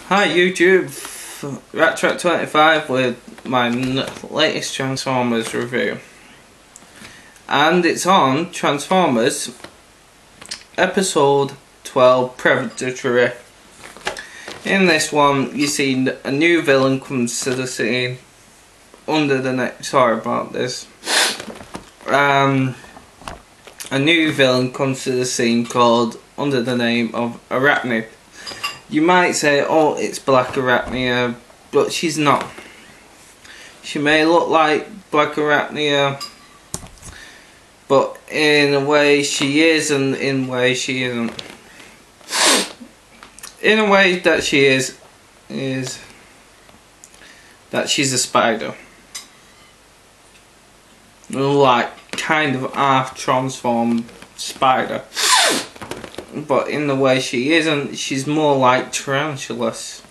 Hi YouTube, rattrap25 with my latest Transformers review, and it's on Transformers episode 12, Predatory. In this one you see a new villain comes to the scene under the neck. Sorry about this. A new villain comes to the scene called under the name of Arachne. You might say, oh, it's Black Arachne, but she's not. She may look like Black Arachne, but in a way she is, and in a way she isn't. In a way that she is that she's a spider. Like, kind of half transformed spider. But in the way she isn't, she's more like Tarantulas.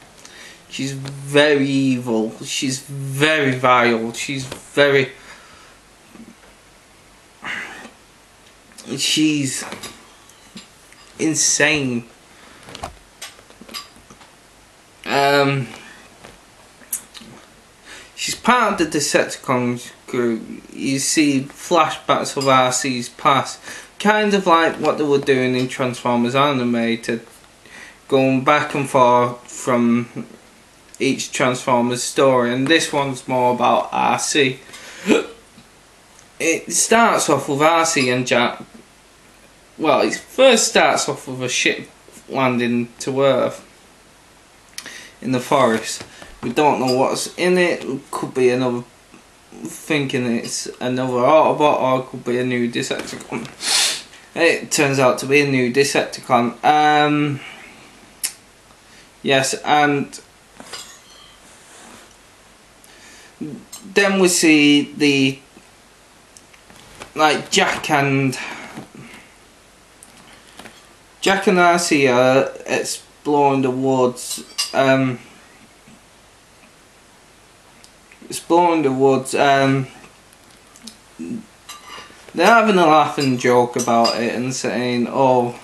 She's very evil, she's very vile, she's insane. She's part of the Decepticons group. You see flashbacks of RC's past, kind of like what they were doing in Transformers Animated, going back and forth from each Transformers story, and this one's more about RC. It starts off with RC and Jack. Well, it first starts off with a ship landing to Earth in the forest. We don't know what's in it. It could be another, thinking it's another Autobot, or it could be a new Decepticon. It turns out to be a new Decepticon. Yes, and then we see the, like, Jack and RC are exploring the woods. They're having a laughing joke about it and saying, oh,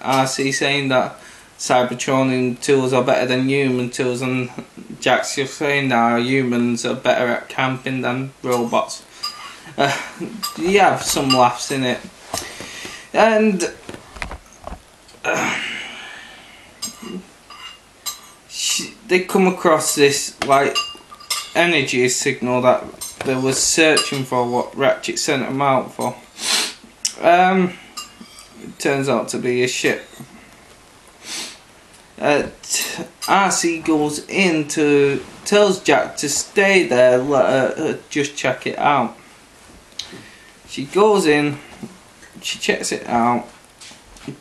RC saying that Cybertronian tools are better than human tools, and Jack's just saying that humans are better at camping than robots. You have some laughs in it, and they come across this, like, energy signal that they were searching for, what Ratchet sent them out for. It turns out to be a ship. RC goes in to, tells Jack to stay there, let her just check it out. She goes in, she checks it out,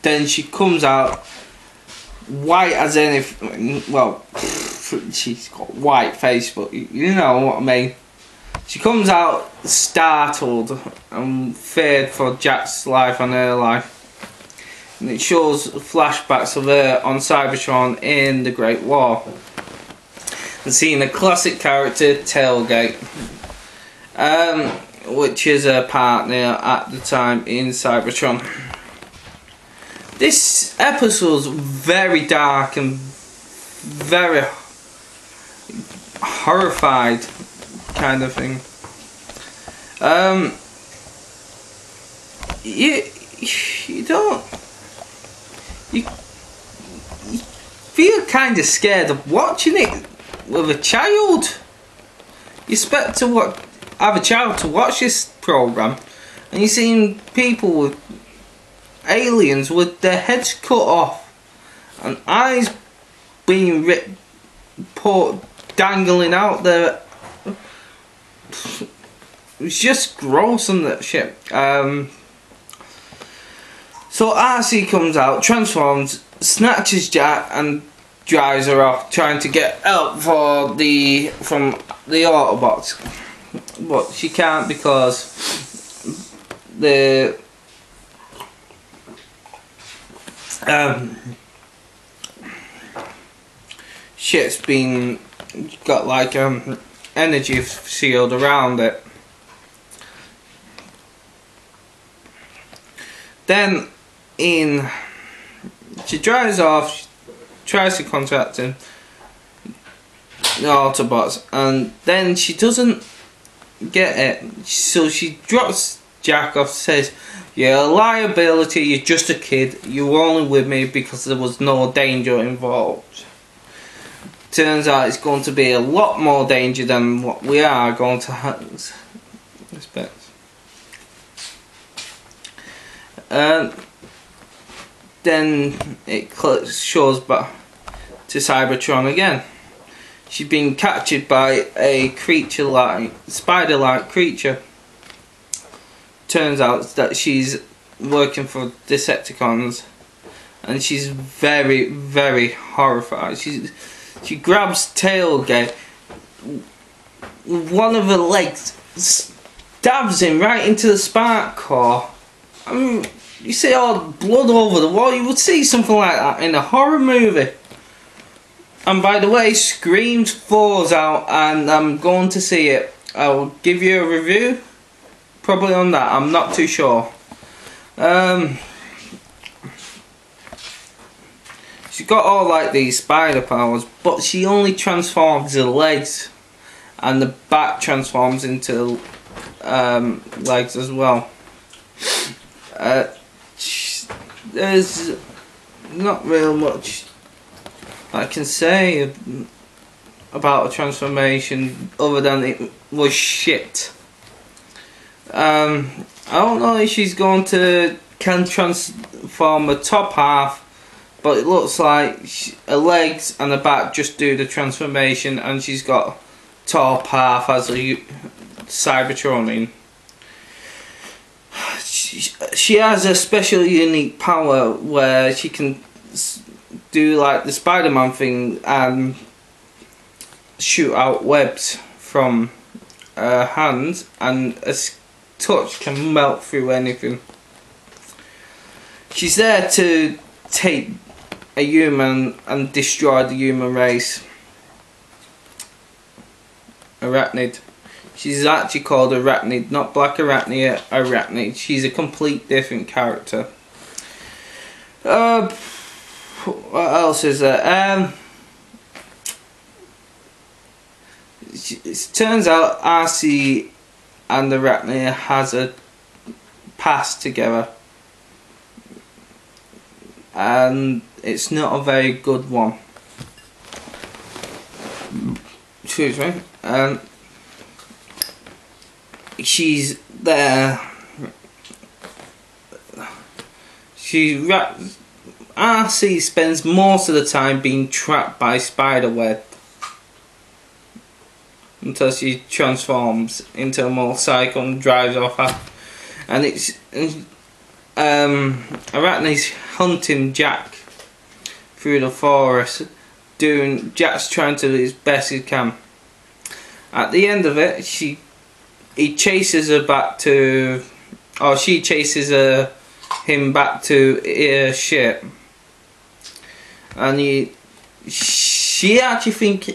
then she comes out white as anything. Well, she's got a white face, but you know what I mean. She comes out startled and feared for Jack's life and her life. And it shows flashbacks of her on Cybertron in the Great War. And seeing a classic character, Tailgate, which is her partner at the time in Cybertron. This episode's very dark and very horrified kind of thing. You feel kind of scared of watching it with a child. You expect to have a child to watch this program, and you're seeing people with aliens with their heads cut off and eyes being ripped, dangling out there. It's just gross and that shit. So RC comes out, transforms, snatches Jack and drives her off, trying to get help from the Autobots, but she can't because the shit's been got like energy shield around it. Then she drives off, tries to contact him, the Autobots, and then she doesn't get it, so she drops Jack off, says, "You're a liability, you're just a kid, you were only with me because there was no danger involved." Turns out it's going to be a lot more danger than what we are going to have. Then it shows back to Cybertron again. She's been captured by a creature like spider-like creature. Turns out that she's working for Decepticons, and she's very, very horrified. She grabs Tailgate, one of her legs stabs him right into the spark core. I mean, you see all blood over the wall. You would see something like that in a horror movie. And by the way, Scream 4's out, and I'm going to see it. I'll give you a review, probably on that. I'm not too sure. She's got all like these spider powers, but she only transforms the legs, and the back transforms into legs as well. There's not real much I can say about a transformation other than it was shit. I don't know if she's going to can transform the top half, but it looks like her legs and her back just do the transformation, and she's got top half as a Cybertronian. She has a special unique power where she can do like the Spider-Man thing and shoot out webs from her hands, and a touch can melt through anything. She's there to take a human and destroy the human race. Arachnid. She's actually called Arachnid, not Black Arachnia, Arachnid. She's a complete different character. What else is there? It turns out RC and Arachnia has a past together, and it's not a very good one. Excuse me. She's there. RC spends most of the time being trapped by spiderweb until she transforms into a motorcycle and drives off her. And it's Arachnid's hunting Jack through the forest. Jack's trying to do his best he can. At the end of it, he chases her back to, or she chases him back to her ship, and she actually thinks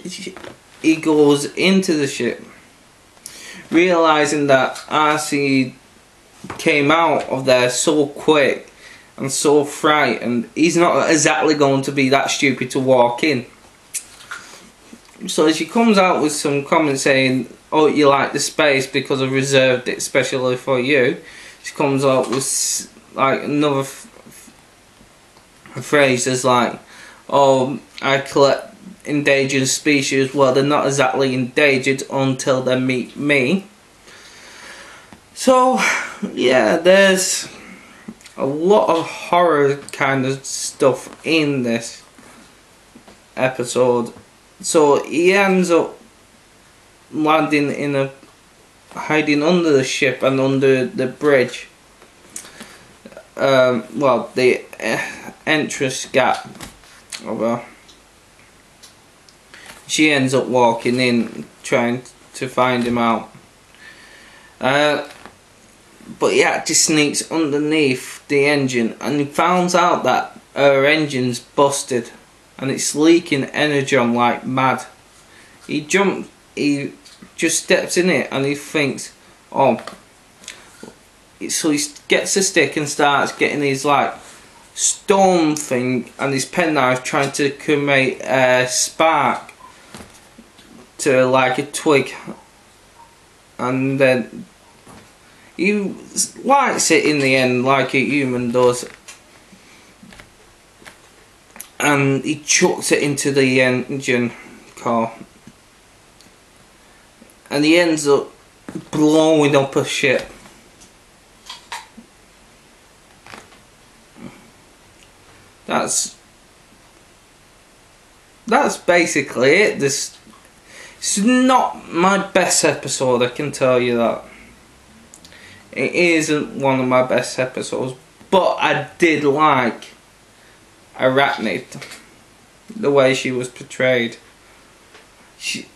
he goes into the ship, realizing that RC came out of there so quick and so frightened. He's not exactly going to be that stupid to walk in. So she comes out with some comments saying, "Oh, you like the space because I reserved it especially for you." She comes out with like another phrase that's like, "Oh, I collect endangered species." Well, they're not exactly endangered until they meet me. So yeah, there's a lot of horror kind of stuff in this episode. So he ends up landing in hiding under the ship and under the bridge. Well, the entrance gap of her. She ends up walking in, trying to find him out. But he actually sneaks underneath the engine, and he finds out that her engine's busted and it's leaking energon like mad. He just steps in it and he thinks, oh. So he gets a stick and starts getting his like stone thing and his penknife, trying to create a spark to like a twig, and then he lights it in the end like a human does, and he chucks it into the engine car, and he ends up blowing up a ship. That's basically it. This is not my best episode, I can tell you that. It isn't one of my best episodes, but I did like Arachnid, the way she was portrayed. She's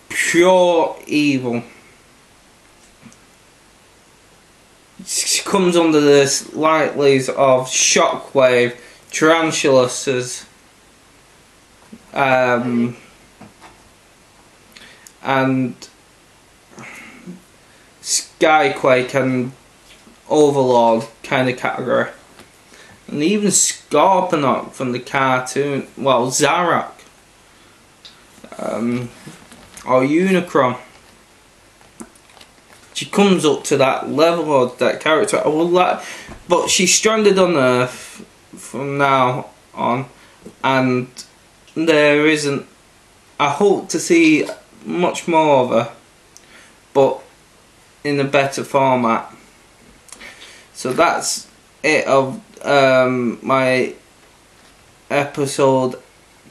pure evil. She comes under the slightlies of Shockwave, Tarantulas, and Skyquake and Overlord kind of category, and even Scorponok from the cartoon, well, Zarak, or Unicron. She comes up to that level of that character. I would like, but she's stranded on Earth from now on, and there isn't. I hope to see much more of her, but in a better format. So that's it of my episode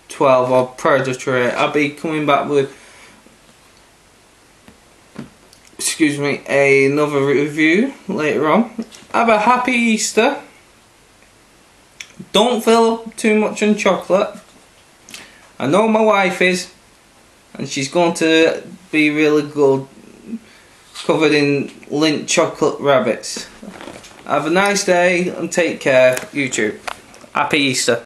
12 of Predatory. I'll be coming back with, excuse me, another review later on. Have a happy Easter. Don't fill up too much on chocolate. I know my wife is, and she's going to be really good, covered in Lindt chocolate rabbits. Have a nice day and take care, YouTube. Happy Easter.